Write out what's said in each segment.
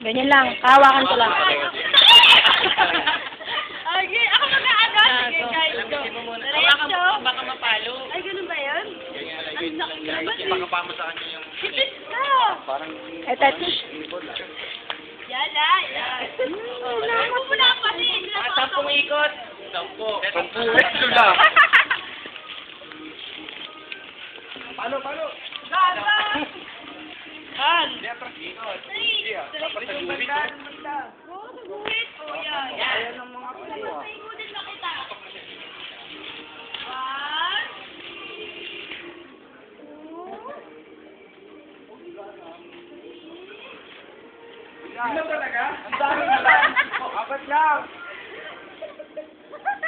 Ganyan lang. Kahawakan ko lang. Okay, ako mag-aano. Sige, guys. Go. Diretso. Baka mapalo. Ay, ganun ba yun? Ang sakit naman eh. Baka pa mo sa kanya yung... Hipit ka. Parang... Eto. Yala, yan. Pupula pa rin. 10 ikot. 10. 10 sila. Palo. Gaba. Han! Hindi, atras ikot. Dapat nag-guhit. Oo, nag-guhit. Oo, yan. Ayan ang mga kuya. Paikutin na kita. 1, 2. Ano talaga? Ang dami na lang. Apat lang.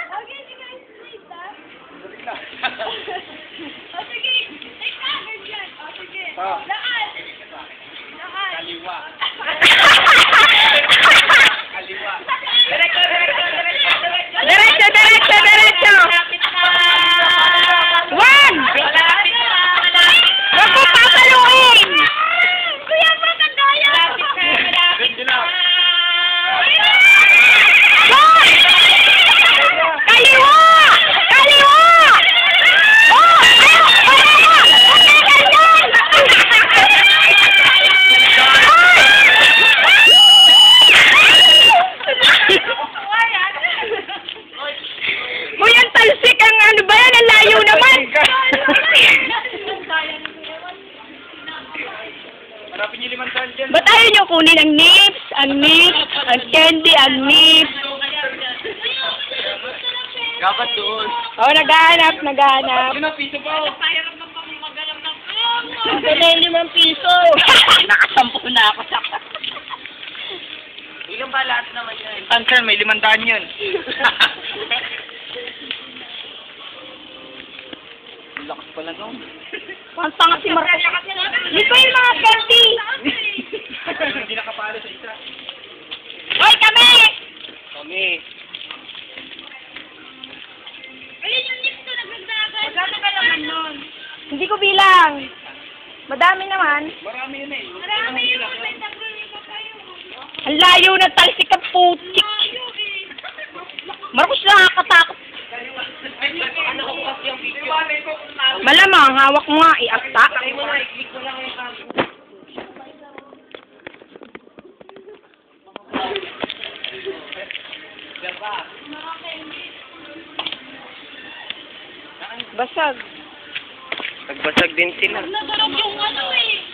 Okay, sige, straight ha. Dali lang. O sige, take cover dyan. O sige, Ah. lakad. Lakad. Kaliwa. Diretso! One! Huwag mo papaluin! Kuya, matandaya. Kaliwa! Kaliwa! Oh! Uy, ang talsik! Ang ano ba yan? Ang layo naman! Hanapin niyo 500 dyan. Ba't ayaw nyo kunin ang nips, ang candy, ang nips? Dapat doon. Oh, naghahanap. Sino piso pa? Ito na yung 5 piso. Nakasampu na ako sa... Ilang ba lahat naman yan? Answer, may 500 yun. Lakas pala no? Pantanga si Mark. Hindi ko yung mga candy. Hindi nakapalo sa isa. Hoy, kami! Kami. Ayun yung lips ko nagdagdagan. Magkano ka naman nun? Hindi ko bilang. Madami naman. Marami yun eh. Marami yung may tagruli pa kayo. Ang layo na talsik ang putik. Ayaw eh. Marcos, nakakatakot. Ano ko kasi yung video? Malamang, hawak mo nga, iakta. Sakay mo na, i-click mo lang yung cam. Diba? Basag. Nagbasag din sila. Nagulog yung ano eh.